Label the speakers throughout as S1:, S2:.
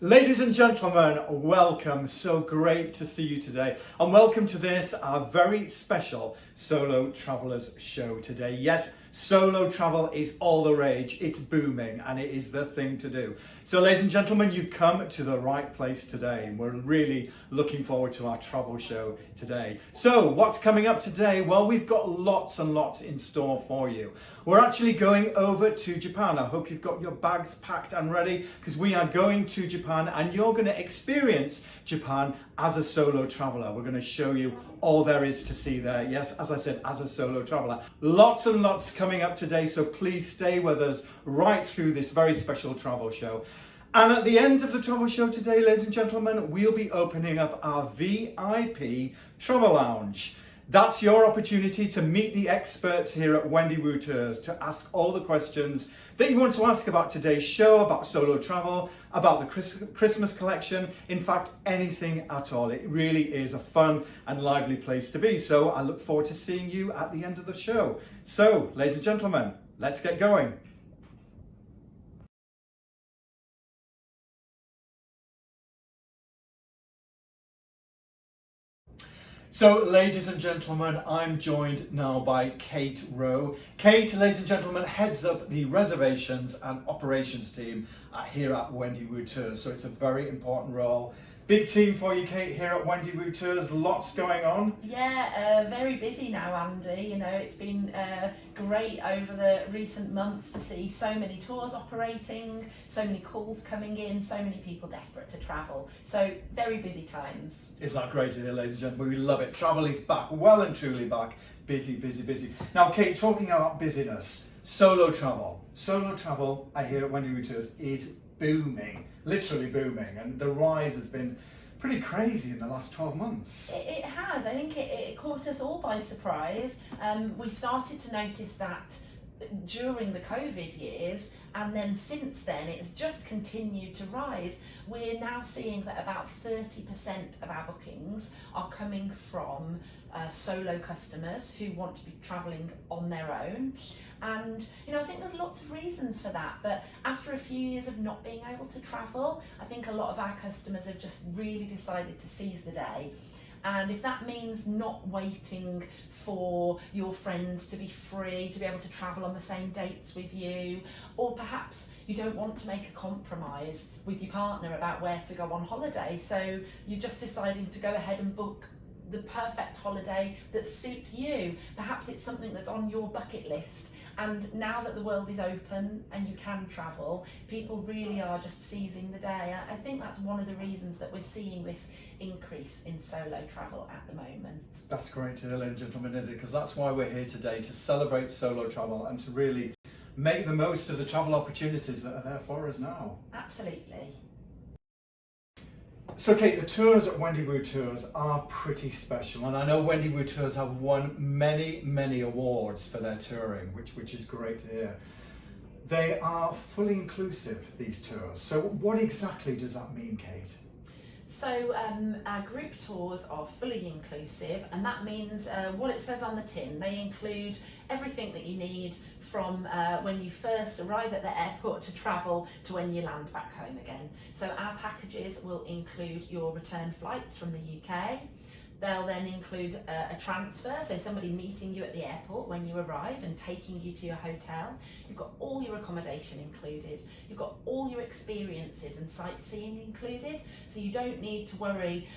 S1: Ladies and gentlemen, welcome. So great to see you today. And welcome to this, our very special Solo Travellers show today. Yes, solo travel is all the rage. It's booming and it is the thing to do. So ladies and gentlemen, you've come to the right place today. And we're really looking forward to our travel show today. So what's coming up today? Well, we've got lots and lots in store for you. We're actually going over to Japan. I hope you've got your bags packed and ready because we are going to Japan and you're going to experience Japan as a solo traveller. We're going to show you all there is to see there. Yes, as I said, as a solo traveller. Lots and lots coming up today, so please stay with us right through this very special travel show. And at the end of the travel show today, ladies and gentlemen, we'll be opening up our VIP travel lounge. That's your opportunity to meet the experts here at Wendy Wu Tours, to ask all the questions that you want to ask about today's show, about solo travel, about the Christmas collection, in fact, anything at all. It really is a fun and lively place to be. So I look forward to seeing you at the end of the show. So, ladies and gentlemen, let's get going. So, ladies and gentlemen, I'm joined now by Kate Rowe. Kate, ladies and gentlemen, heads up the reservations and operations team here at Wendy Wu Tours. So it's a very important role. Big team for you, Kate, here at Wendy Wu Tours. Lots going on.
S2: Yeah, very busy now, Andy. You know, it's been great over the recent months to see so many tours operating, so many calls coming in, so many people desperate to travel. So very busy times.
S1: Isn't that great to hear, ladies and gentlemen? We love it. Travel is back, well and truly back. Busy, busy, busy. Now, Kate, talking about busyness, solo travel. Solo travel, I hear at Wendy Wu Tours, is booming, literally booming, and the rise has been pretty crazy in the last 12 months.
S2: It has. I think it caught us all by surprise. We started to notice that during the COVID years, and then since then it has just continued to rise. We're now seeing that about 30% of our bookings are coming from solo customers who want to be travelling on their own. And you know, I think there's lots of reasons for that, but after a few years of not being able to travel, I think a lot of our customers have just really decided to seize the day. And if that means not waiting for your friend to be free, to be able to travel on the same dates with you, or perhaps you don't want to make a compromise with your partner about where to go on holiday, so you're just deciding to go ahead and book the perfect holiday that suits you. Perhaps it's something that's on your bucket list. And now that the world is open and you can travel, people really are just seizing the day. I think that's one of the reasons that we're seeing this increase in solo travel at the moment.
S1: That's great to hear, ladies and gentlemen, is it? Because that's why we're here today, to celebrate solo travel and to really make the most of the travel opportunities that are there for us now.
S2: Absolutely.
S1: So Kate, the tours at Wendy Wu Tours are pretty special, and I know Wendy Wu Tours have won many awards for their touring, which is great to hear. They are fully inclusive, these tours. So what exactly does that mean, Kate?
S2: So our group tours are fully inclusive, and that means what it says on the tin. They include everything that you need from when you first arrive at the airport to travel to when you land back home again. So our packages will include your return flights from the UK. They'll then include a transfer, so somebody meeting you at the airport when you arrive and taking you to your hotel. You've got all your accommodation included. You've got all your experiences and sightseeing included. So you don't need to worry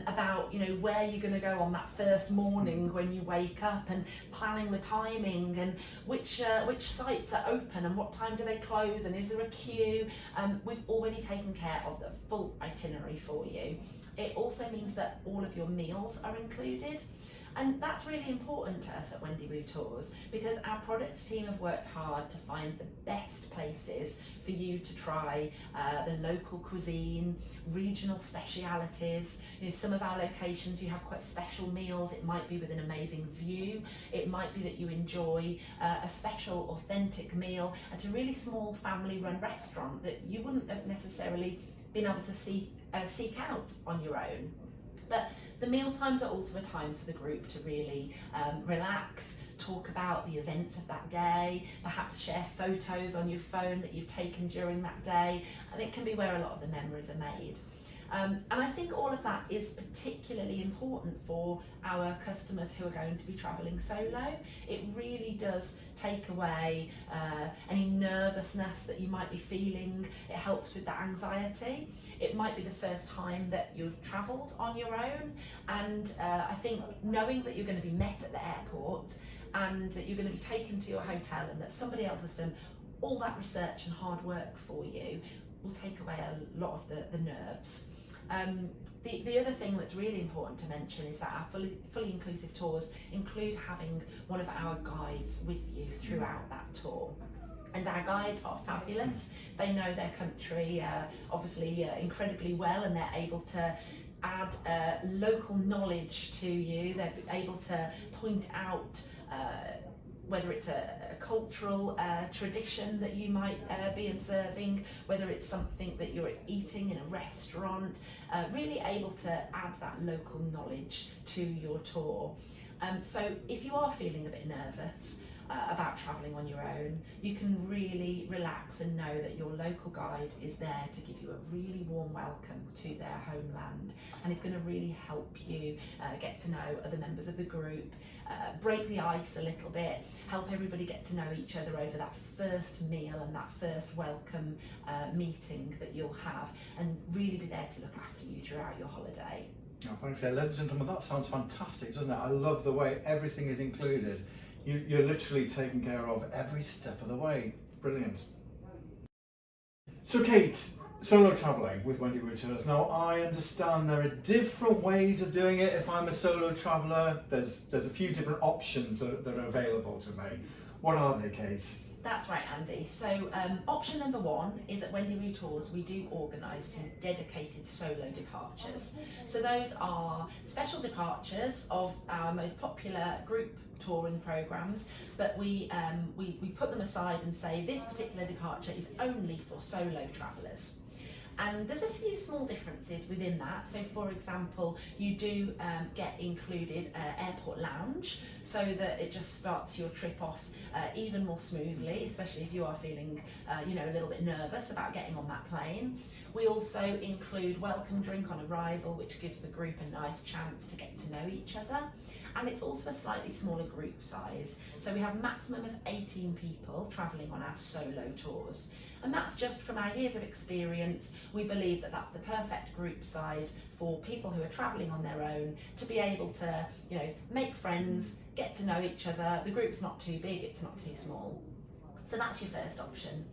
S2: about, you know, where you're going to go on that first morning when you wake up, and planning the timing and which sites are open and what time do they close and is there a queue. We've already taken care of the full itinerary for you. It also means that all of your meals are included, and that's really important to us at Wendy Wu Tours because our product team have worked hard to find the best places for you to try the local cuisine, regional specialities. You know, some of our locations you have quite special meals. It might be with an amazing view. It might be that you enjoy a special authentic meal at a really small family-run restaurant that you wouldn't have necessarily been able to seek out on your own. But the meal times are also a time for the group to really relax, talk about the events of that day, perhaps share photos on your phone that you've taken during that day, and it can be where a lot of the memories are made. And I think all of that is particularly important for our customers who are going to be travelling solo. It really does take away any nervousness that you might be feeling. It helps with that anxiety. It might be the first time that you've travelled on your own, and I think knowing that you're going to be met at the airport and that you're going to be taken to your hotel and that somebody else has done all that research and hard work for you will take away a lot of the nerves. The other thing that's really important to mention is that our fully inclusive tours include having one of our guides with you throughout that tour. And our guides are fabulous. They know their country obviously incredibly well, and they're able to add local knowledge to you. They're able to point out whether it's a cultural tradition that you might be observing, whether it's something that you're eating in a restaurant, really able to add that local knowledge to your tour. So if you are feeling a bit nervous about travelling on your own, you can really relax and know that your local guide is there to give you a really warm welcome to their homeland, and it's going to really help you get to know other members of the group, break the ice a little bit, help everybody get to know each other over that first meal and that first welcome meeting that you'll have, and really be there to look after you throughout your holiday.
S1: Oh, thanks, ladies and gentlemen. That sounds fantastic, doesn't it? I love the way everything is included. You're literally taken care of every step of the way. Brilliant. So Kate, solo travelling with Wendy Wu Tours. Now I understand there are different ways of doing it. If I'm a solo traveller, there's a few different options that are available to me. What are they, Kate?
S2: That's right, Andy. So option number one is at Wendy Wu Tours we do organise some dedicated solo departures. So those are special departures of our most popular group touring programmes, but we put them aside and say this particular departure is only for solo travellers. And there's a few small differences within that. So for example, you do get included airport lounge, so that it just starts your trip off even more smoothly, especially if you are feeling a little bit nervous about getting on that plane. We also include welcome drink on arrival, which gives the group a nice chance to get to know each other. And it's also a slightly smaller group size. So we have a maximum of 18 people travelling on our solo tours. And that's just from our years of experience. We believe that that's the perfect group size for people who are travelling on their own to be able to, make friends, get to know each other. The group's not too big, it's not too small. So that's your first option.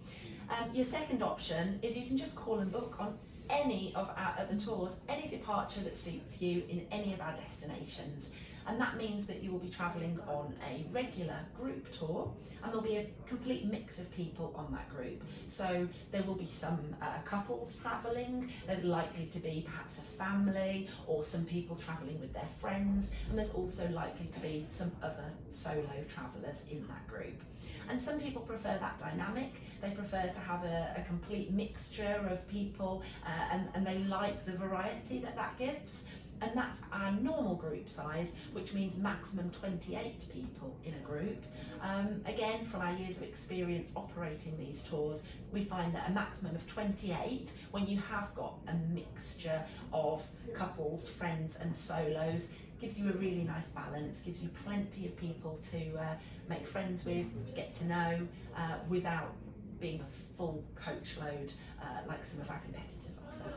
S2: Your second option is you can just call and book on any of our other tours, any departure that suits you in any of our destinations. And that means that you will be travelling on a regular group tour, and there'll be a complete mix of people on that group. So there will be some couples travelling, there's likely to be perhaps a family or some people travelling with their friends, and there's also likely to be some other solo travellers in that group. And some people prefer that dynamic. They prefer to have a complete mixture of people, and they like the variety that gives. And that's our normal group size, which means maximum 28 people in a group. Again, from our years of experience operating these tours, we find that a maximum of 28, when you have got a mixture of couples, friends and solos, gives you a really nice balance, gives you plenty of people to make friends with, get to know, without being a full coach load like some of our competitors offer.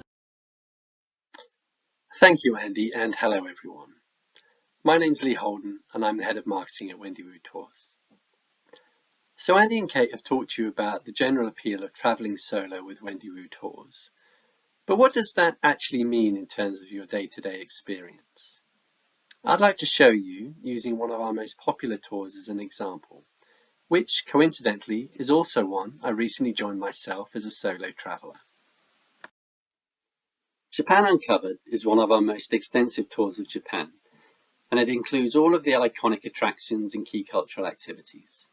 S3: Thank you, Andy, and hello everyone. My name's Lee Holden, and I'm the Head of Marketing at Wendy Wu Tours. So Andy and Kate have talked to you about the general appeal of travelling solo with Wendy Wu Tours. But what does that actually mean in terms of your day-to-day experience? I'd like to show you using one of our most popular tours as an example, which coincidentally is also one I recently joined myself as a solo traveller. Japan Uncovered is one of our most extensive tours of Japan, and it includes all of the iconic attractions and key cultural activities.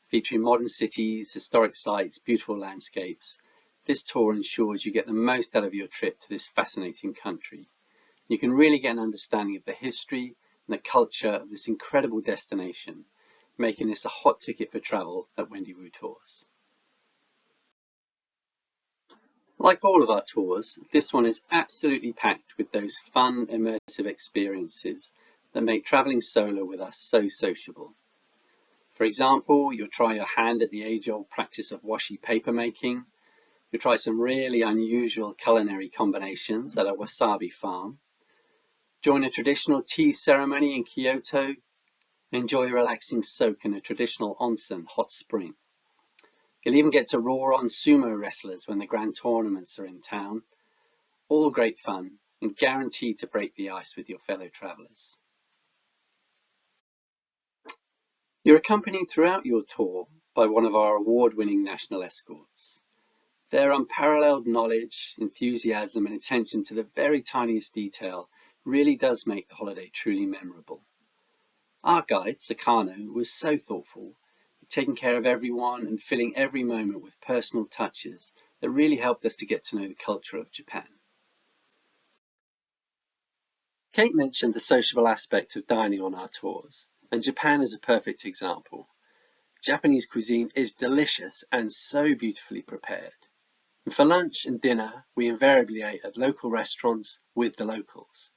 S3: Featuring modern cities, historic sites, beautiful landscapes, this tour ensures you get the most out of your trip to this fascinating country. You can really get an understanding of the history and the culture of this incredible destination, making this a hot ticket for travel at Wendy Wu Tours. Like all of our tours, this one is absolutely packed with those fun, immersive experiences that make travelling solo with us so sociable. For example, you'll try your hand at the age-old practice of washi paper making. You'll try some really unusual culinary combinations at a wasabi farm. Join a traditional tea ceremony in Kyoto. Enjoy a relaxing soak in a traditional onsen hot spring. You'll even get to roar on sumo wrestlers when the grand tournaments are in town. All great fun and guaranteed to break the ice with your fellow travellers. You're accompanied throughout your tour by one of our award-winning national escorts. Their unparalleled knowledge, enthusiasm and attention to the very tiniest detail really does make the holiday truly memorable. Our guide, Sakano, was so thoughtful, taking care of everyone and filling every moment with personal touches that really helped us to get to know the culture of Japan. Kate mentioned the sociable aspect of dining on our tours, and Japan is a perfect example. Japanese cuisine is delicious and so beautifully prepared. And for lunch and dinner, we invariably ate at local restaurants with the locals,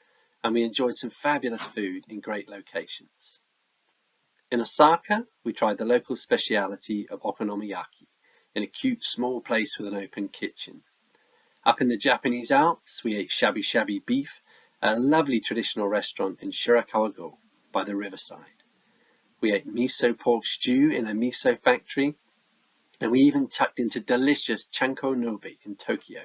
S3: and we enjoyed some fabulous food in great locations. In Osaka, we tried the local speciality of okonomiyaki in a cute small place with an open kitchen. Up in the Japanese Alps, we ate shabu-shabu beef at a lovely traditional restaurant in Shirakawa-go by the riverside. We ate miso pork stew in a miso factory, and we even tucked into delicious chanko nobe in Tokyo.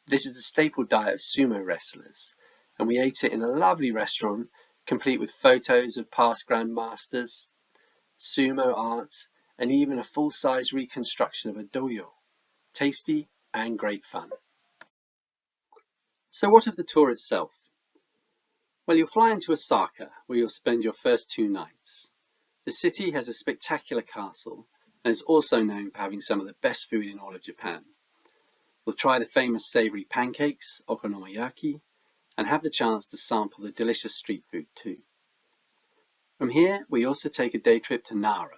S3: This is a staple diet of sumo wrestlers, and we ate it in a lovely restaurant complete with photos of past grandmasters, sumo art, and even a full-size reconstruction of a doyo. Tasty and great fun. So what of the tour itself? Well, you'll fly into Osaka, where you'll spend your first 2 nights. The city has a spectacular castle and is also known for having some of the best food in all of Japan. We'll try the famous savoury pancakes, okonomiyaki, and have the chance to sample the delicious street food too. From here, we also take a day trip to Nara.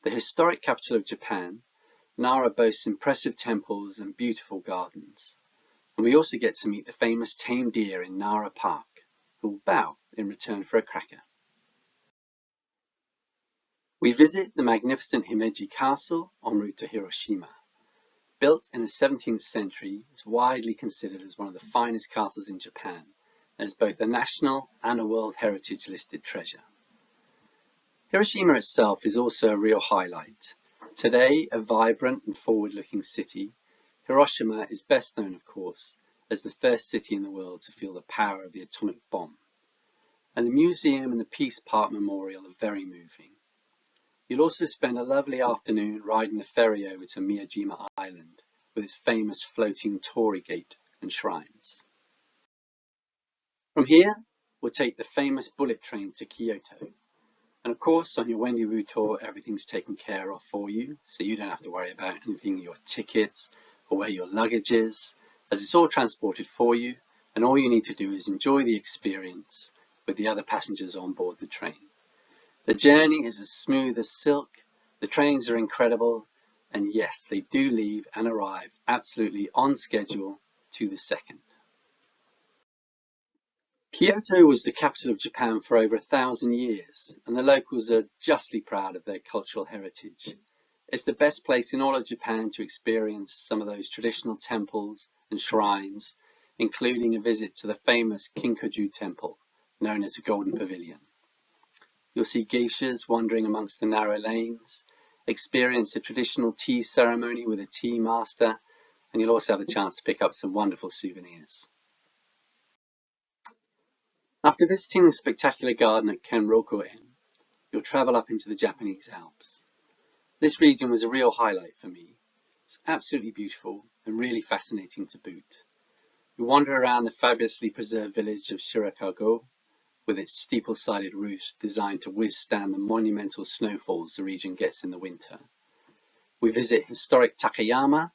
S3: The historic capital of Japan, Nara boasts impressive temples and beautiful gardens. And we also get to meet the famous tame deer in Nara Park, who will bow in return for a cracker. We visit the magnificent Himeji Castle en route to Hiroshima. Built in the 17th century, it's widely considered as one of the finest castles in Japan, and is both a national and a World Heritage listed treasure. Hiroshima itself is also a real highlight. Today, a vibrant and forward-looking city, Hiroshima is best known, of course, as the first city in the world to feel the power of the atomic bomb. And the museum and the Peace Park Memorial are very moving. You'll also spend a lovely afternoon riding the ferry over to Miyajima Island with its famous floating torii gate and shrines. From here, we'll take the famous bullet train to Kyoto. And of course, on your Wendy Wu tour, everything's taken care of for you, so you don't have to worry about anything, your tickets or where your luggage is, as it's all transported for you, and all you need to do is enjoy the experience with the other passengers on board the train. The journey is as smooth as silk, the trains are incredible, and yes, they do leave and arrive absolutely on schedule to the second. Kyoto was the capital of Japan for over 1,000 years, and the locals are justly proud of their cultural heritage. It's the best place in all of Japan to experience some of those traditional temples and shrines, including a visit to the famous Kinkoju Temple, known as the Golden Pavilion. You'll see geishas wandering amongst the narrow lanes, experience a traditional tea ceremony with a tea master, and you'll also have the chance to pick up some wonderful souvenirs. After visiting the spectacular garden at Kenroku-en, you'll travel up into the Japanese Alps. This region was a real highlight for me. It's absolutely beautiful and really fascinating to boot. You wander around the fabulously preserved village of Shirakawa-go, with its steeple-sided roofs designed to withstand the monumental snowfalls the region gets in the winter. We visit historic Takayama,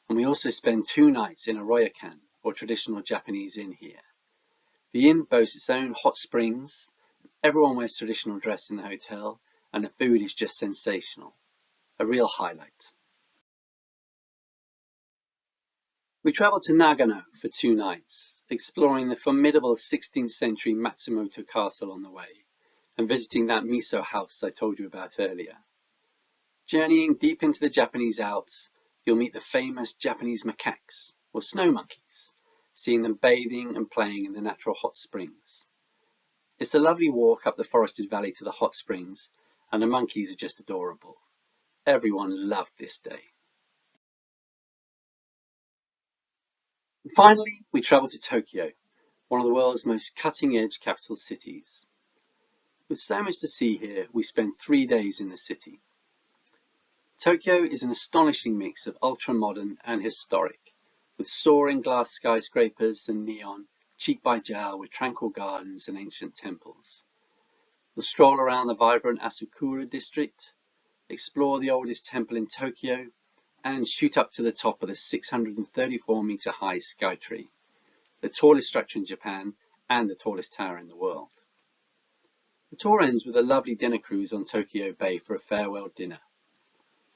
S3: and we also spend 2 nights in a ryokan, or traditional Japanese inn here. The inn boasts its own hot springs, everyone wears traditional dress in the hotel, and the food is just sensational. A real highlight. We travelled to Nagano for 2 nights, exploring the formidable 16th century Matsumoto castle on the way, and visiting that miso house I told you about earlier. Journeying deep into the Japanese Alps, you'll meet the famous Japanese macaques, or snow monkeys, seeing them bathing and playing in the natural hot springs. It's a lovely walk up the forested valley to the hot springs, and the monkeys are just adorable. Everyone loved this day. And finally, we travelled to Tokyo, one of the world's most cutting-edge capital cities. With so much to see here, we spent 3 days in the city. Tokyo is an astonishing mix of ultra-modern and historic, with soaring glass skyscrapers and neon, cheek by jowl with tranquil gardens and ancient temples. We'll stroll around the vibrant Asakura district, explore the oldest temple in Tokyo, and shoot up to the top of the 634-metre high Skytree, the tallest structure in Japan and the tallest tower in the world. The tour ends with a lovely dinner cruise on Tokyo Bay for a farewell dinner,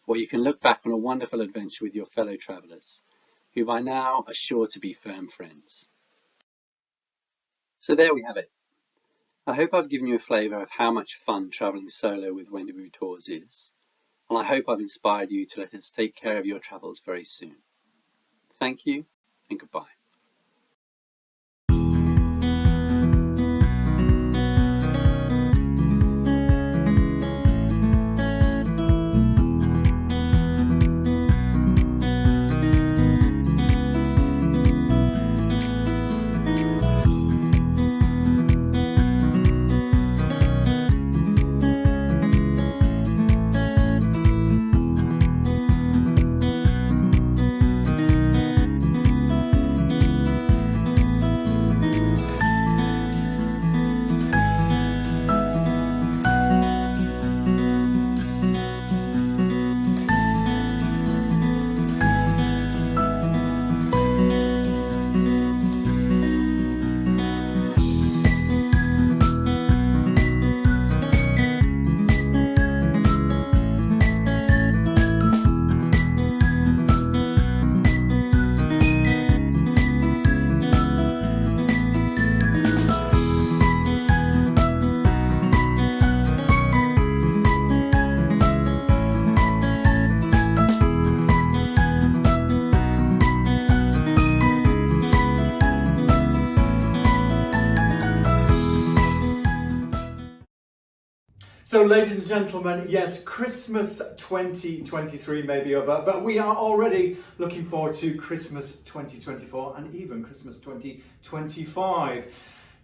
S3: where you can look back on a wonderful adventure with your fellow travellers, who by now are sure to be firm friends. So there we have it. I hope I've given you a flavour of how much fun travelling solo with Wendy Wu Tours is, and I hope I've inspired you to let us take care of your travels very soon. Thank you and goodbye.
S1: So ladies and gentlemen, yes, Christmas 2023 may be over, but we are already looking forward to Christmas 2024 and even Christmas 2025.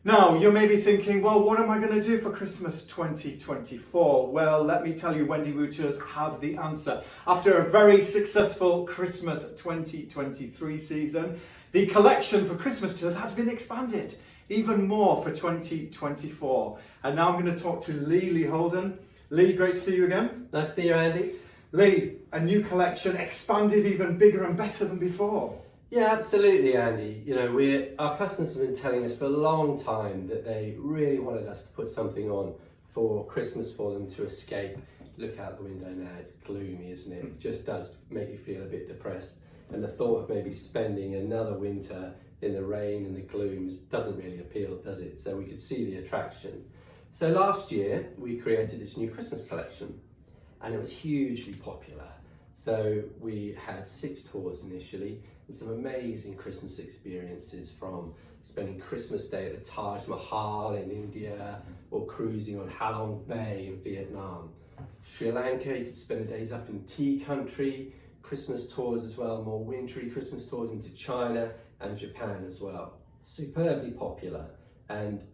S1: Now, you may be thinking, well, what am I going to do for Christmas 2024? Well, let me tell you, Wendy Wu Tours have the answer. After a very successful Christmas 2023 season, the collection for Christmas tours has been expanded even more for 2024. And now I'm going to talk to Lee Holden. Lee, great to see you again.
S4: Nice to see you, Andy.
S1: Lee, a new collection, expanded even bigger and better than before.
S4: Yeah, absolutely, Andy. You know, our customers have been telling us for a long time that they really wanted us to put something on for Christmas for them to escape. Look out the window now, it's gloomy, isn't it? It just does make you feel a bit depressed. And the thought of maybe spending another winter in the rain and the glooms doesn't really appeal, does it? So we could see the attraction. So last year we created this new Christmas collection and it was hugely popular. So we had 6 tours initially and some amazing Christmas experiences, from spending Christmas Day at the Taj Mahal in India or cruising on Halong Bay in Vietnam. Sri Lanka, you could spend the days up in tea country, Christmas tours as well, more wintry Christmas tours into China and Japan as well. Superbly popular, and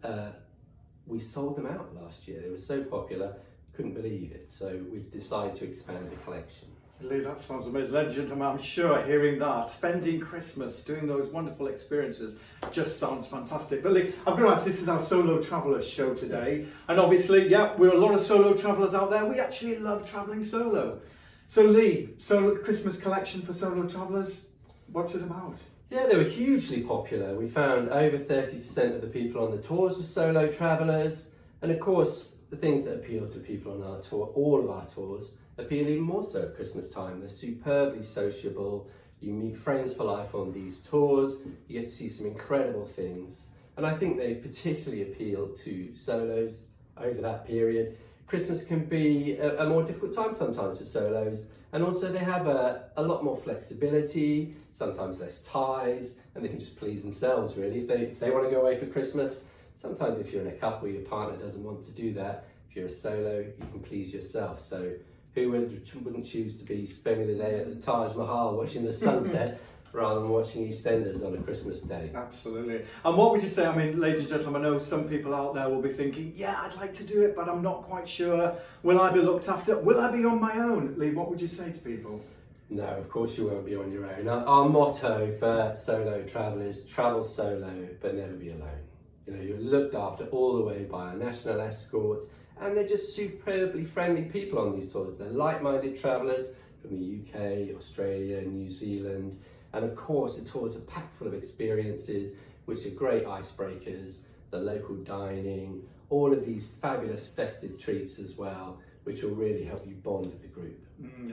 S4: we sold them out last year. They were so popular, couldn't believe it. So we've decided to expand the collection.
S1: Lee, that sounds amazing. Ladies and gentlemen, I'm sure hearing that, spending Christmas, doing those wonderful experiences, just sounds fantastic. But Lee, I've got to ask, this is our Solo Travellers show today. And obviously, yeah, we're a lot of solo travellers out there. We actually love travelling solo. So Lee, Christmas collection for solo travellers, what's it about?
S4: Yeah, they were hugely popular. We found over 30% of the people on the tours were solo travellers. And of course, the things that appeal to people on our tour, all of our tours, appeal even more so at Christmas time. They're superbly sociable. You meet friends for life on these tours. You get to see some incredible things. And I think they particularly appeal to solos over that period. Christmas can be a more difficult time sometimes for solos. And also they have a lot more flexibility, sometimes less ties, and they can just please themselves really. If they want to go away for Christmas, sometimes if you're in a couple, your partner doesn't want to do that. If you're a solo, you can please yourself. So who wouldn't choose to be spending the day at the Taj Mahal watching the sunset rather than watching EastEnders on a Christmas day?
S1: Absolutely. And what would you say, I mean, ladies and gentlemen, I know some people out there will be thinking, yeah, I'd like to do it, but I'm not quite sure. Will I be looked after? Will I be on my own? Lee, what would you say to people?
S4: No, of course you won't be on your own. Our motto for solo travel is travel solo, but never be alone. You know, you're looked after all the way by our national escorts, and they're just superbly friendly people on these tours. They're like-minded travellers from the UK, Australia, New Zealand, and of course the tours are packed full of experiences which are great icebreakers, the local dining, all of these fabulous festive treats as well, which will really help you bond with the group.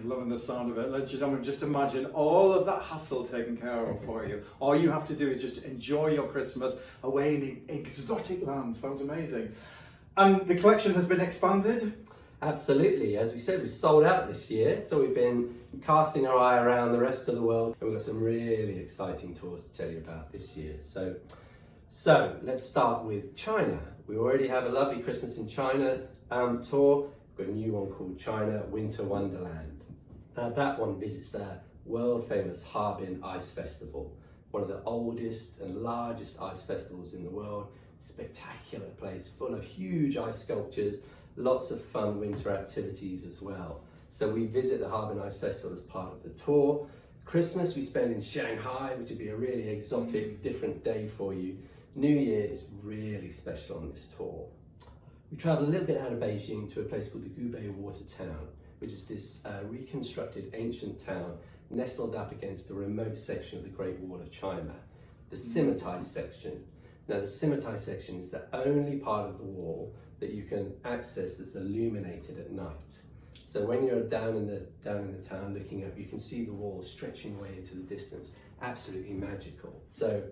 S1: Loving the sound of it. Ladies and gentlemen, just imagine all of that hassle taken care of for you. All you have to do is just enjoy your Christmas away in exotic lands. Sounds amazing. And the collection has been expanded?
S4: Absolutely. As we said, we sold out this year, so we've been casting our eye around the rest of the world, and we've got some really exciting tours to tell you about this year. So let's start with China. We already have a lovely Christmas in China tour. We've got a new one called China Winter Wonderland. Now that one visits the world famous Harbin Ice Festival, one of the oldest and largest ice festivals in the world. Spectacular place full of huge ice sculptures, lots of fun winter activities as well. So we visit the Harbin Ice Festival as part of the tour. Christmas we spend in Shanghai, which would be a really exotic, different day for you. New Year is really special on this tour. We travel a little bit out of Beijing to a place called the Gubei Water Town, which is this reconstructed ancient town nestled up against a remote section of the Great Wall of China, the Scimitai section. Now the Scimitai section is the only part of the wall that you can access that's illuminated at night. So when you're down in the town looking up, you can see the wall stretching away into the distance. Absolutely magical. So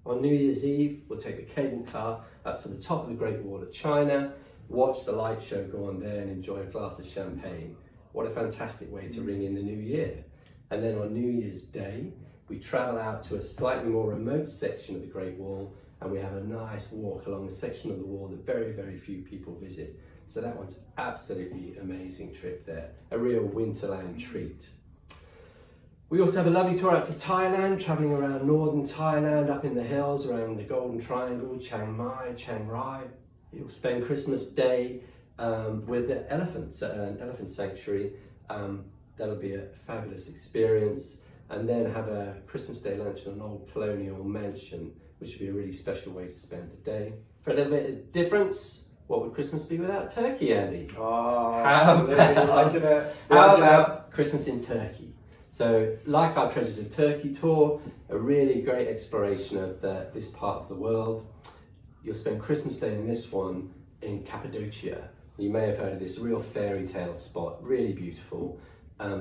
S4: on New Year's Eve, we'll take the cable car up to the top of the Great Wall of China, watch the light show go on there and enjoy a glass of champagne. What a fantastic way to ring in the new year. And then on New Year's Day, we travel out to a slightly more remote section of the Great Wall, and we have a nice walk along a section of the wall that very, very few people visit. So that one's absolutely amazing trip there, a real winterland treat. We also have a lovely tour out to Thailand, travelling around northern Thailand, up in the hills around the Golden Triangle, Chiang Mai, Chiang Rai. You'll spend Christmas Day with the elephants at an elephant sanctuary. That'll be a fabulous experience. And then have a Christmas Day lunch in an old colonial mansion, which would be a really special way to spend the day. For a little bit of difference, what would Christmas be without turkey, Andy?
S1: Oh,
S4: How about Christmas in Turkey? So, like our Treasures of Turkey tour, a really great exploration of this part of the world. You'll spend Christmas Day in this one in Cappadocia. You may have heard of this real fairy tale spot, really beautiful,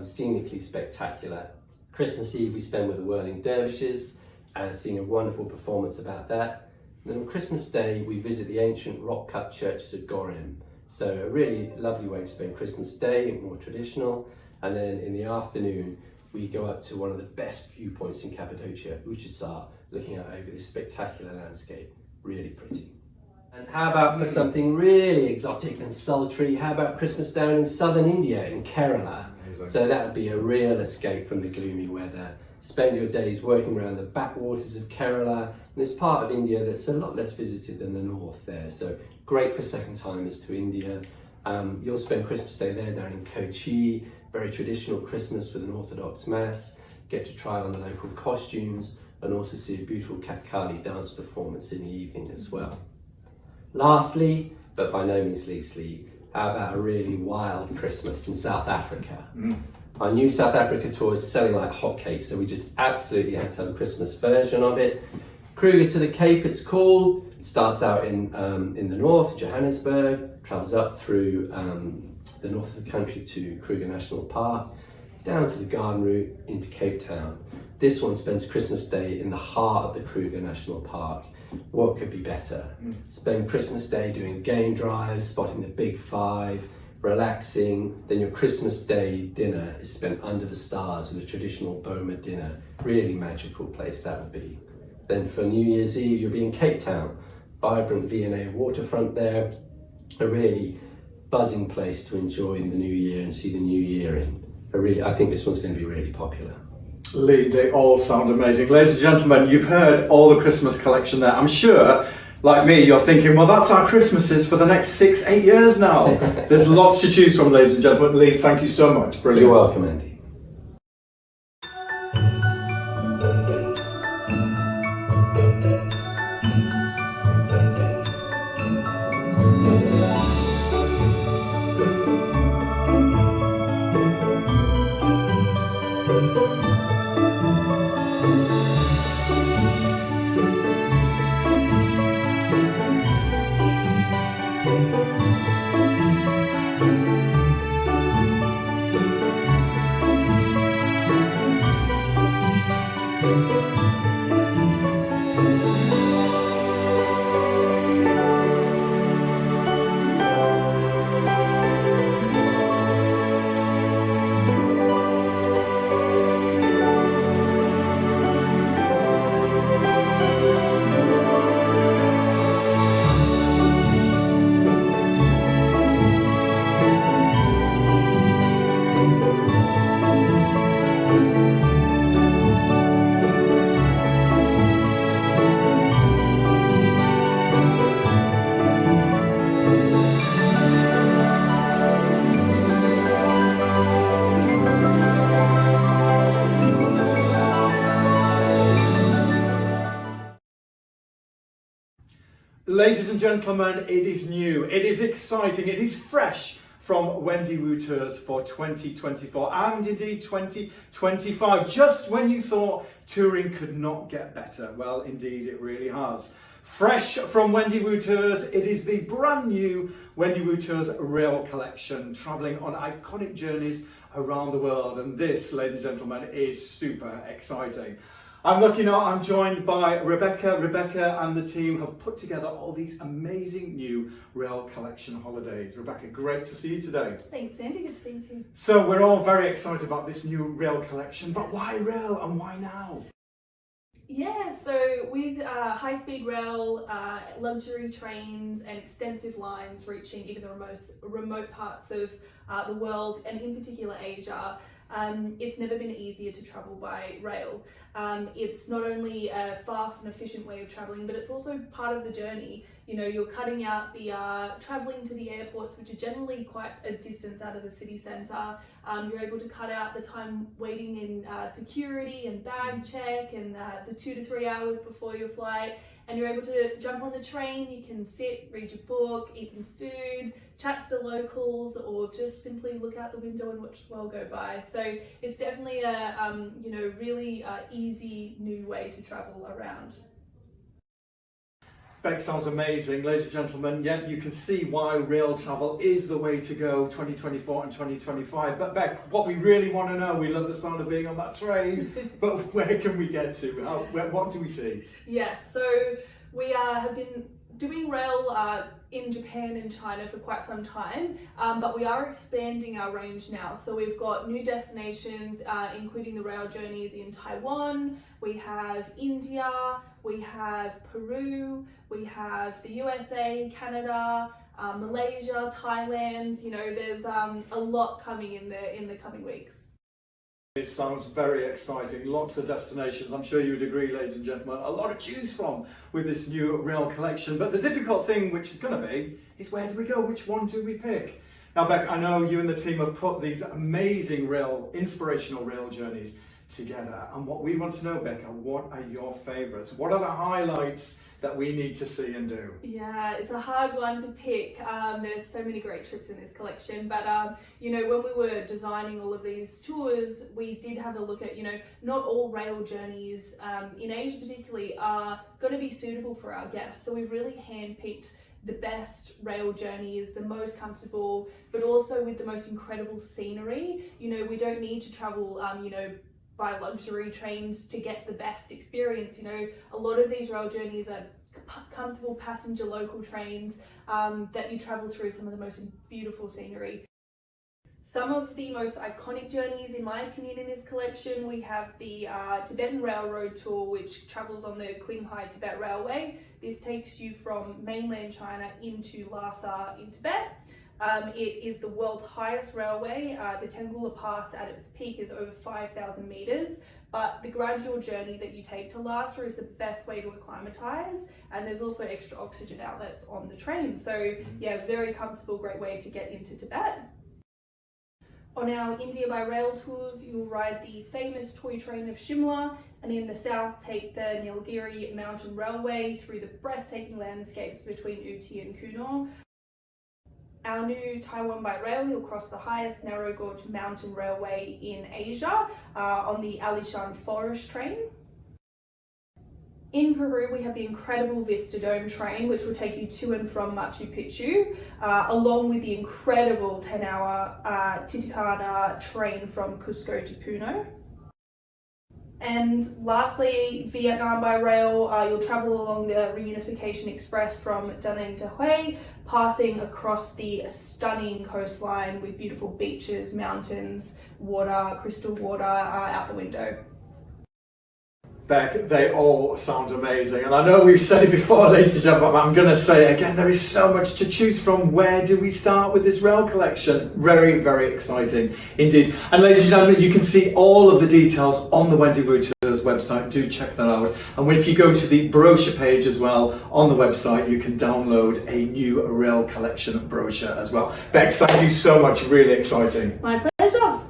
S4: scenically spectacular. Christmas Eve we spend with the Whirling Dervishes and seeing a wonderful performance about that. And then on Christmas Day we visit the ancient rock-cut churches of Gorem. So a really lovely way to spend Christmas Day, more traditional. And then in the afternoon we go up to one of the best viewpoints in Cappadocia, Uchisar, looking out over this spectacular landscape. Really pretty. And how about for something really exotic and sultry, how about Christmas down in southern India, in Kerala? Amazing. So that would be a real escape from the gloomy weather. Spend your days working around the backwaters of Kerala, this part of India that's a lot less visited than the north there. So great for second timers to India. You'll spend Christmas Day there down in Kochi, very traditional Christmas with an Orthodox mass, get to try on the local costumes and also see a beautiful Kathakali dance performance in the evening as well. Lastly, but by no means leastly, how about a really wild Christmas in South Africa? Our new South Africa tour is selling like hotcakes, so we just absolutely had to have a Christmas version of it. Kruger to the Cape, it's called. Starts out in the north, Johannesburg, travels up through the north of the country to Kruger National Park, down to the Garden Route into Cape Town. This one spends Christmas Day in the heart of the Kruger National Park. What could be better? Spend Christmas Day doing game drives, spotting the big five, relaxing. Then your Christmas Day dinner is spent under the stars with a traditional Boma dinner. Really magical place that would be. Then for New Year's Eve, you'll be in Cape Town. Vibrant V&A waterfront there. A really buzzing place to enjoy in the new year and see the new year in. I think this one's going to be really popular.
S1: Lee, they all sound amazing. Ladies and gentlemen, you've heard all the Christmas collection there. I'm sure, like me, you're thinking, well, that's our Christmases for the next 6-8 years now. There's lots to choose from, ladies and gentlemen. Lee, thank you so much. Brilliant.
S4: You're welcome, Andy.
S1: Ladies and gentlemen, it is new, it is exciting, it is fresh from Wendy Wu Tours for 2024 and indeed 2025. Just when you thought touring could not get better, well, indeed it really has. Fresh from Wendy Wu Tours, it is the brand new Wendy Wu Tours Rail Collection, travelling on iconic journeys around the world. And this, ladies and gentlemen, is super exciting. I'm lucky now, I'm joined by Rebecca. Rebecca and the team have put together all these amazing new Rail Collection holidays. Rebecca, great to see you today.
S5: Thanks, Sandy. Good to see you too.
S1: So we're all very excited about this new Rail Collection, but why rail and why now?
S5: Yeah, so with high-speed rail, luxury trains and extensive lines reaching even the most remote parts of the world and in particular Asia, it's never been easier to travel by rail. It's not only a fast and efficient way of travelling, but it's also part of the journey. You know, you're cutting out the travelling to the airports, which are generally quite a distance out of the city centre. You're able to cut out the time waiting in security and bag check and the 2 to 3 hours before your flight. And you're able to jump on the train, you can sit, read your book, eat some food, chat to the locals, or just simply look out the window and watch the world go by. So it's definitely a really easy new way to travel around.
S1: Beck, sounds amazing. Ladies and gentlemen, yeah, you can see why rail travel is the way to go 2024 and 2025. But Beck, what we really want to know, we love the sound of being on that train, but where can we get to? What do we see?
S5: Yes, so we have been doing rail in Japan and China for quite some time, but we are expanding our range now. So we've got new destinations, including the rail journeys in Taiwan, we have India, we have Peru, we have the USA, Canada, Malaysia, Thailand. You know, there's a lot coming in the coming weeks.
S1: It sounds very exciting, lots of destinations. I'm sure you would agree, ladies and gentlemen, a lot to choose from with this new rail collection. But the difficult thing, which is going to be, is where do we go? Which one do we pick? Now, Beck, I know you and the team have put these amazing inspirational rail journeys together. And what we want to know, Becca, what are your favourites? What are the highlights that we need to see and do?
S5: Yeah, it's a hard one to pick. There's so many great trips in this collection, but you know, when we were designing all of these tours, we did have a look at, you know, not all rail journeys in Asia particularly are going to be suitable for our guests. So we've really handpicked the best rail journeys, the most comfortable, but also with the most incredible scenery. You know, we don't need to travel, you know, by luxury trains to get the best experience. You know, a lot of these rail journeys are comfortable passenger local trains that you travel through some of the most beautiful scenery. Some of the most iconic journeys, in my opinion, in this collection, we have the Tibetan Railroad Tour, which travels on the Qinghai Tibet Railway. This takes you from mainland China into Lhasa in Tibet. It is the world's highest railway. The Tengula Pass at its peak is over 5,000 meters, but the gradual journey that you take to Lhasa is the best way to acclimatize, and there's also extra oxygen outlets on the train. So yeah, very comfortable, great way to get into Tibet. On our India by Rail tours, you'll ride the famous toy train of Shimla, and in the south take the Nilgiri Mountain Railway through the breathtaking landscapes between Uti and Kunar. Our new Taiwan by Rail, you'll cross the highest narrow gauge mountain railway in Asia on the Alishan Forest train. In Peru, we have the incredible Vista Dome train, which will take you to and from Machu Picchu, along with the incredible 10-hour Titicana train from Cusco to Puno. And lastly, Vietnam by rail, you'll travel along the Reunification Express from Da Nang to Hue, passing across the stunning coastline with beautiful beaches, mountains, water, crystal water out the window.
S1: Beck, they all sound amazing, and I know we've said it before, ladies and gentlemen, but I'm going to say it again, there is so much to choose from. Where do we start with this rail collection? Very, very exciting indeed. And ladies and gentlemen, you can see all of the details on the Wendy Wu Tours website. Do check that out. And if you go to the brochure page as well on the website, you can download a new rail collection brochure as well. Beck, thank you so much, really exciting.
S5: My pleasure.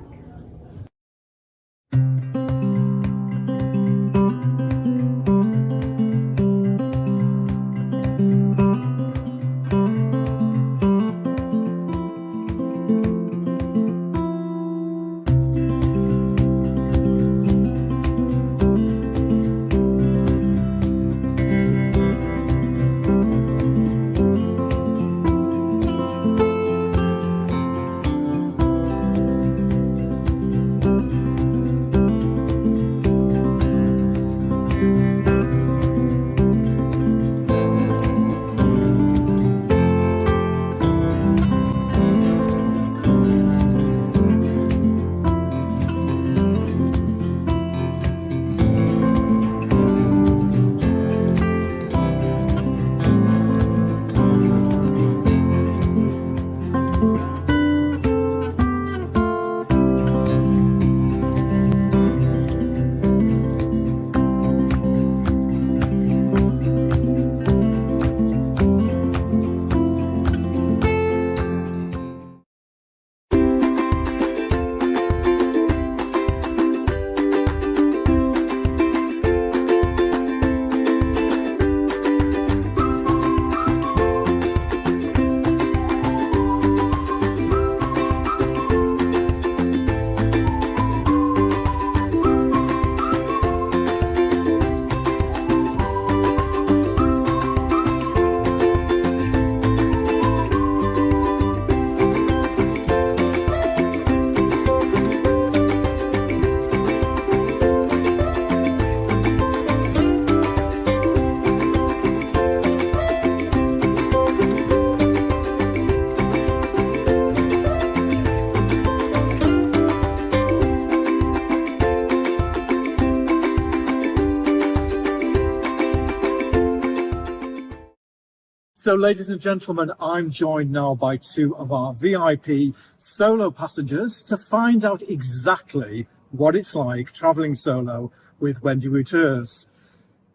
S1: So, ladies and gentlemen, I'm joined now by two of our VIP solo passengers to find out exactly what it's like travelling solo with Wendy Wu Tours.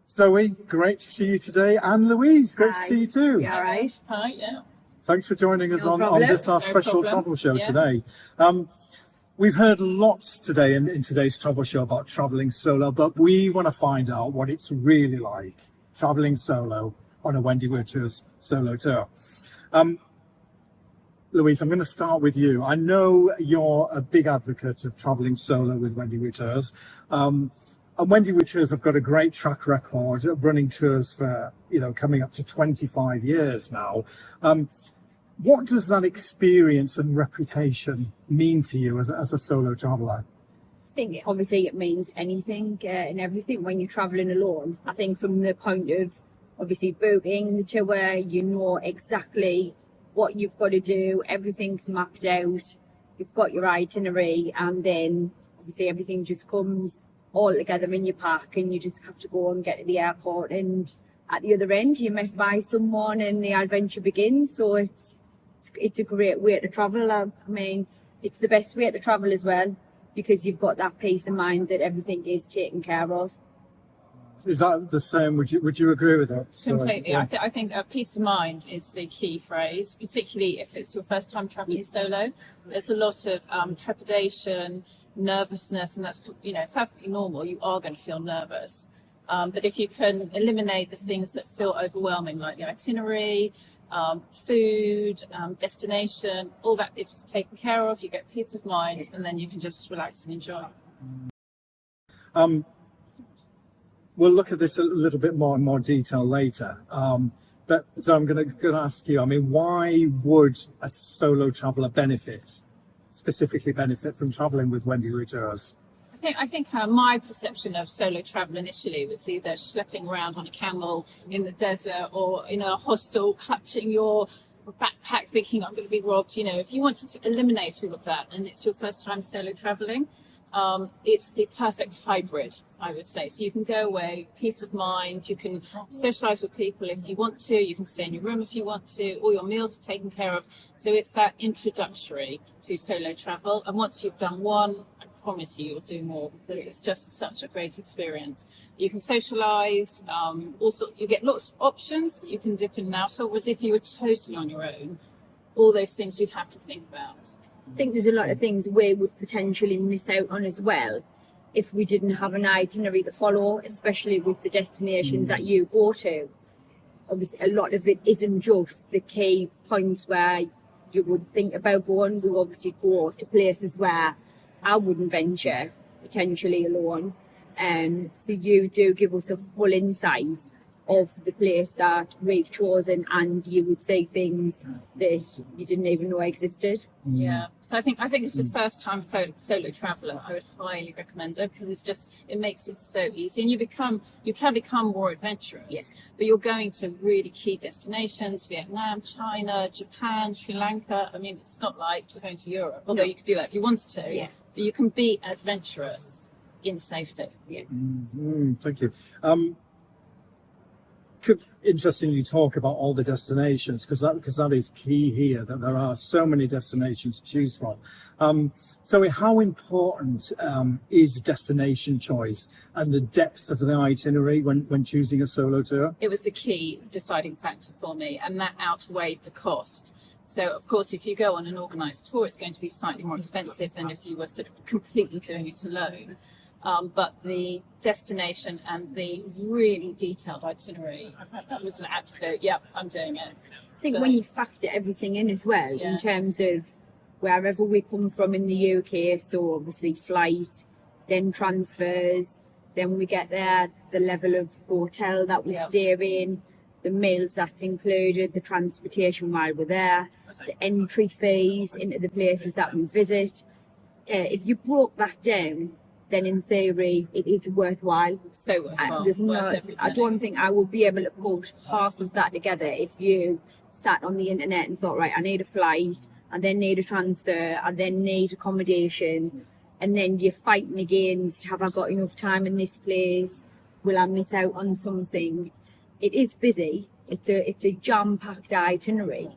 S1: Zoe, great to see you today, and Louise, great to see you too.
S6: Yeah, all right. Hi, yeah.
S1: Thanks for joining us
S6: No
S1: on
S6: problem.
S1: this, our
S6: No
S1: special
S6: problem.
S1: travel show
S6: Yeah.
S1: today. We've heard lots today in today's travel show about travelling solo, but we want to find out what it's really like traveling solo on a Wendy Wu Tours solo tour. Louise, I'm going to start with you. I know you're a big advocate of traveling solo with Wendy Wu Tours. And Wendy Wu Tours have got a great track record of running tours for, coming up to 25 years now. What does that experience and reputation mean to you as a solo traveller?
S6: I think obviously it means anything and everything when you're travelling alone. I think from the point of obviously booking the tour, you know exactly what you've got to do, everything's mapped out, you've got your itinerary, and then obviously everything just comes all together in your pack and you just have to go and get to the airport, and at the other end you're met by someone and the adventure begins. So it's a great way to travel. I mean, it's the best way to travel as well, because you've got that peace of mind that everything is taken care of.
S1: Is that the same? Would you agree with that?
S7: Completely.
S1: Yeah.
S7: I think peace of mind is the key phrase, particularly if it's your first time traveling solo. There's a lot of trepidation, nervousness, and that's perfectly normal. You are going to feel nervous, but if you can eliminate the things that feel overwhelming, like the itinerary, food, destination, all that, if it's taken care of, you get peace of mind, and then you can just relax and enjoy.
S1: We'll look at this a little bit more in more detail later. But so I'm going to ask you, I mean, why would a solo traveller specifically benefit from travelling with Wendy Wu Tours?
S7: I think my perception of solo travel initially was either schlepping around on a camel in the desert or in a hostel, clutching your backpack, thinking I'm going to be robbed. If you wanted to eliminate all of that and it's your first time solo traveling, it's the perfect hybrid, I would say. So you can go away, peace of mind, you can socialise with people if you want to, you can stay in your room if you want to, all your meals are taken care of. So it's that introductory to solo travel. And once you've done one, I promise you'll do more, because it's just such a great experience. You can socialise, also you get lots of options that you can dip in and out of, whereas if you were totally on your own, all those things you'd have to think about.
S6: I think there's a lot of things we would potentially miss out on as well if we didn't have an itinerary to follow, especially with the destinations that you go to. Obviously, a lot of it isn't just the key points where you would think about going. We obviously go to places where I wouldn't venture, potentially alone. So you do give us a full insight of the place that we've chosen, and you would see things that you didn't even know existed.
S7: Yeah, so I think it's a first time solo traveller. I would highly recommend it, because it makes it so easy, and you can become more adventurous.
S6: Yes.
S7: But you're going to really key destinations: Vietnam, China, Japan, Sri Lanka. I mean, it's not like you're going to Europe, although you could do that if you wanted to.
S6: Yeah.
S7: But you can be adventurous in safety.
S6: Yeah.
S1: Thank you. Interesting you talk about all the destinations, because that is key here, that there are so many destinations to choose from. So how important is destination choice and the depth of the itinerary when choosing a solo tour?
S7: It was the key deciding factor for me, and that outweighed the cost. So, of course, if you go on an organised tour, it's going to be slightly more expensive than if you were sort of completely doing it alone. But the destination and the really detailed itinerary was an absolute, yep, I'm doing it.
S6: I think when you factor everything in as well, in terms of wherever we come from in the UK, so obviously flight, then transfers, then we get there, the level of hotel that we stay in, the meals that's included, the transportation while we're there, the entry fees into the places that we visit. If you broke that down, then in theory it is worthwhile.
S7: So worthwhile.
S6: I don't think I would be able to put half of that together if you sat on the internet and thought, right, I need a flight, I then need a transfer, I then need accommodation, and then you're fighting against, have I got enough time in this place? Will I miss out on something? It is busy. It's a jam-packed itinerary,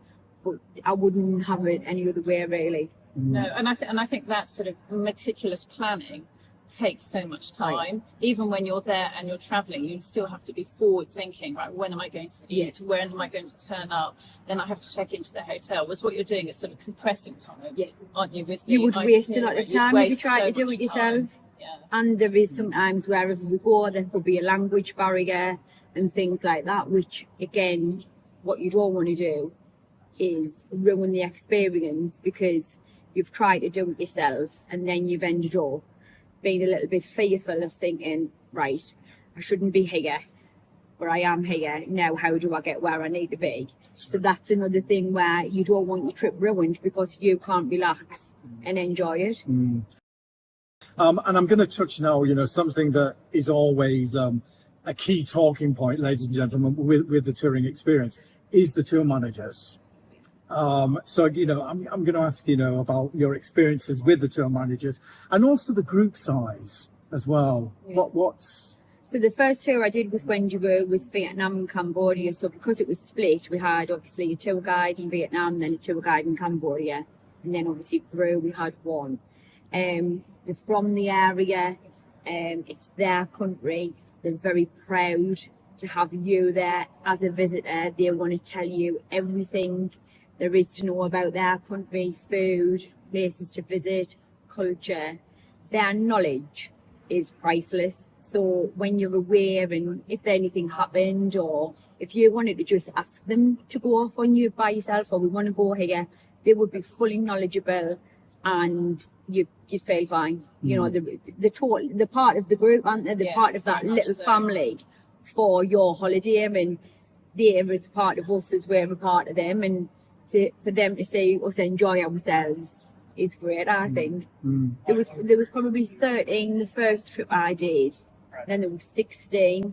S6: but I wouldn't have it any other way, really.
S7: No, and I think that sort of meticulous planning takes so much time. Right. Even when you're there and you're traveling, you still have to be forward thinking, right, when am I going to eat, when am I going to turn up, then I have to check into the hotel. Whereas what you're doing is sort of compressing time, aren't you?
S6: You would waste a lot of time if you try to do it yourself.
S7: Yeah.
S6: And there is sometimes wherever we go there could be a language barrier, and things like that, which again, what you don't want to do is ruin the experience because you've tried to do it yourself and then you've ended up being a little bit fearful of thinking, right, I shouldn't be here, but I am here. Now how do I get where I need to be? So that's another thing where you don't want your trip ruined because you can't relax and enjoy it.
S1: And I'm going to touch now, something that is always a key talking point, ladies and gentlemen, with the touring experience is the tour managers. So, I'm going to ask, about your experiences with the tour managers and also the group size as well.
S6: So the first tour I did with Wendy Wu was Vietnam and Cambodia. So because it was split, we had obviously a tour guide in Vietnam and then a tour guide in Cambodia. And then obviously Peru, we had one. They're from the area, it's their country. They're very proud to have you there as a visitor. They want to tell you everything there is to know about their country, food, places to visit, culture. Their knowledge is priceless. So when you're aware and if anything happened or if you wanted to just ask them to go off on you by yourself or we want to go here, they would be fully knowledgeable and you'd feel fine. The part of the group, aren't they? They're part of that little family for your holiday, and they're as part of us as we're a part of them, and for them to see us enjoy ourselves is great, I think. There was probably 13 the first trip I did, then there was 16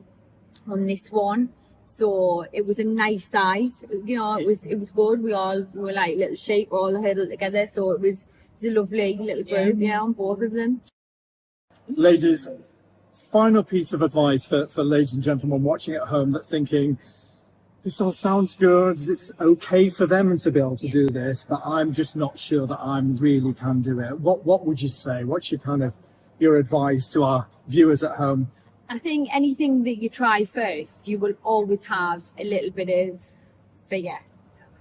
S6: on this one. So it was a nice size, it was good. We were like little sheep all huddled together, so it was a lovely little group, on both of them.
S1: Ladies, final piece of advice for ladies and gentlemen watching at home that thinking, this all sounds good, it's okay for them to be able to do this, but I'm just not sure that I really can do it. What would you say? What's your advice to our viewers at home?
S6: I think anything that you try first, you will always have a little bit of fear.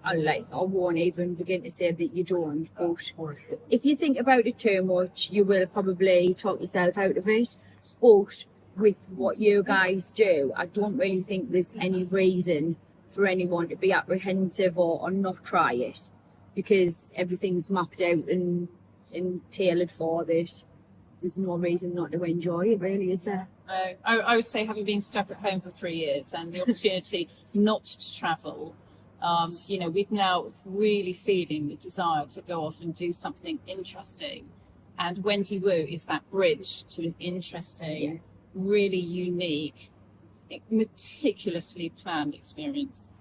S6: I won't even begin to say that you don't, but if you think about it too much, you will probably talk yourself out of it. But with what you guys do, I don't really think there's any reason for anyone to be apprehensive or not try it, because everything's mapped out and tailored for this. There's no reason not to enjoy it, really, is there?
S7: I would say, having been stuck at home for 3 years and the opportunity not to travel, we're now really feeling the desire to go off and do something interesting. And Wendy Wu is that bridge to an interesting, really unique, meticulously planned experience.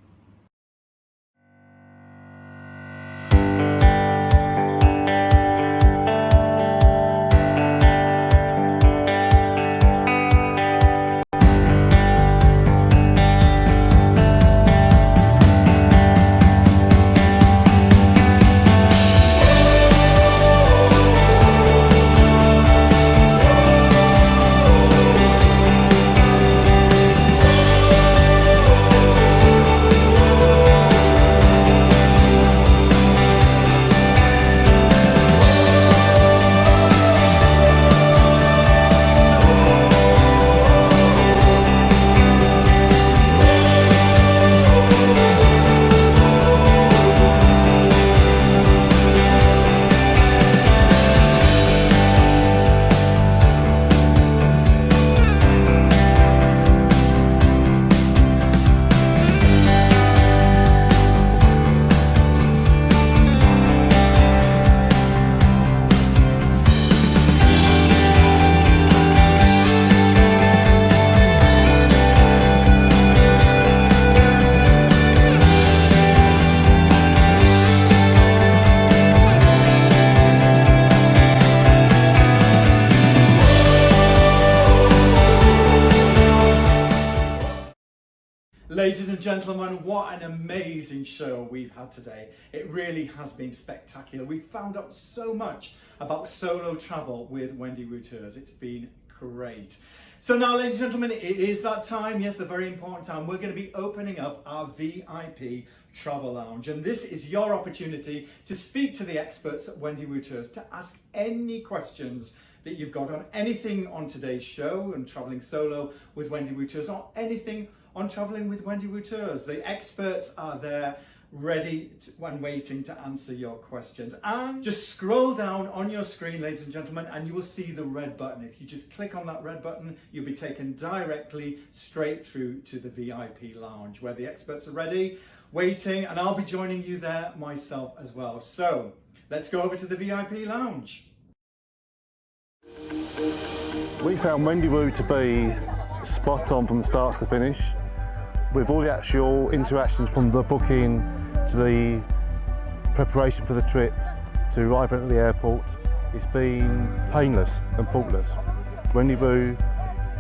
S1: Ladies and gentlemen, what an amazing show we've had today. It really has been spectacular. We found out so much about solo travel with Wendy Wu Tours. It's been great. So now, ladies and gentlemen, it is that time, yes, the very important time. We're going to be opening up our VIP travel lounge, and this is your opportunity to speak to the experts at Wendy Wu Tours, to ask any questions that you've got on anything on today's show and travelling solo with Wendy Wu Tours, or anything on travelling with Wendy Wu Tours. The experts are there, ready and waiting to answer your questions. And just scroll down on your screen, ladies and gentlemen, and you will see the red button. If you just click on that red button, you'll be taken directly straight through to the VIP lounge, where the experts are ready, waiting, and I'll be joining you there myself as well. So let's go over to the VIP lounge.
S8: We found Wendy Wu to be spot on from start to finish, with all the actual interactions from the booking to the preparation for the trip to arriving at the airport. It's been painless and faultless. Wendy Wu,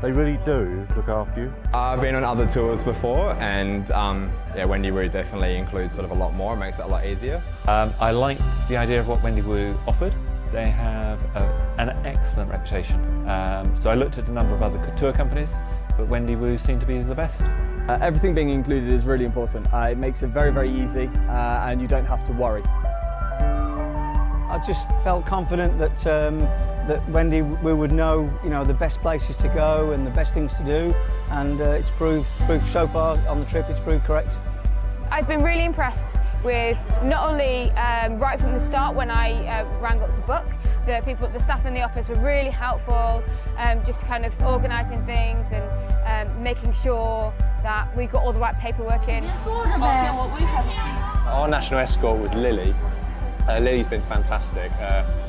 S8: they really do look after you.
S9: I've been on other tours before, and yeah, Wendy Wu definitely includes sort of a lot more, it makes it a lot easier.
S10: I liked the idea of what Wendy Wu offered. They have an excellent reputation. So I looked at a number of other tour companies, but Wendy Wu seemed to be the best.
S11: Everything being included is really important. It makes it very, very easy, and you don't have to worry.
S12: I just felt confident that that Wendy Wu would know, the best places to go and the best things to do, and it's proved so far on the trip. It's proved correct.
S13: I've been really impressed with not only right from the start when I rang up to book. The staff in the office were really helpful, just kind of organising things and making sure that we got all the right paperwork in.
S9: Our national escort was Lily. Lily's been fantastic,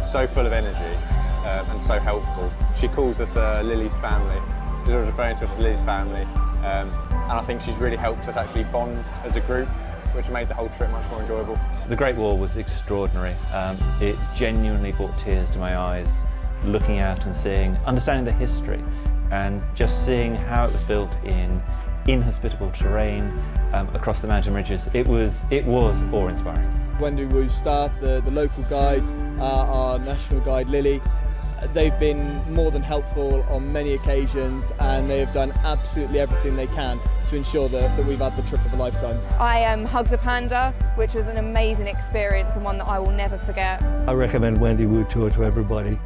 S9: so full of energy and so helpful. She calls us Lily's family. She's always referring to us as Lily's family, and I think she's really helped us actually bond as a group, which made the whole trip much more enjoyable.
S10: The Great Wall was extraordinary. It genuinely brought tears to my eyes, looking out and seeing, understanding the history, and just seeing how it was built in inhospitable terrain across the mountain ridges. It was awe-inspiring.
S11: Wendy Wu staff, the local guides, our national guide Lily, they've been more than helpful on many occasions, and they have done absolutely everything they can to ensure that we've had the trip of a lifetime.
S13: I hugged a panda, which was an amazing experience and one that I will never forget.
S14: I recommend Wendy Wu Tour to everybody,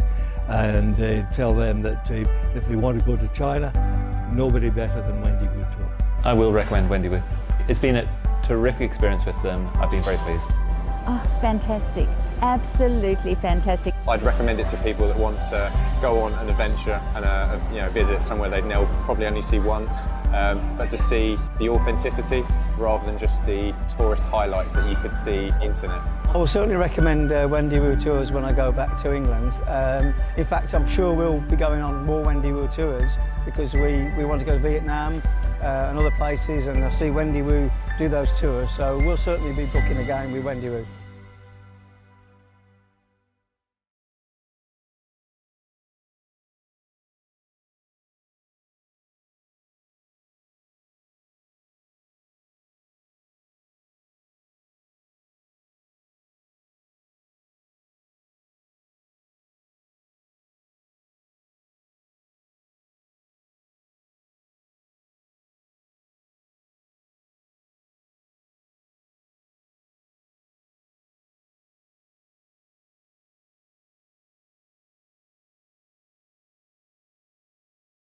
S14: and tell them that if they want to go to China, nobody better than Wendy Wu Tour.
S10: I will recommend Wendy Wu. It's been a terrific experience with them. I've been very pleased.
S15: Oh, fantastic. Absolutely fantastic.
S9: I'd recommend it to people that want to go on an adventure and visit somewhere they'd probably only see once, but to see the authenticity rather than just the tourist highlights that you could see internet.
S12: I will certainly recommend Wendy Wu Tours when I go back to England. In fact, I'm sure we'll be going on more Wendy Wu Tours because we want to go to Vietnam and other places, and I'll see Wendy Wu do those tours, so we'll certainly be booking again with Wendy Wu.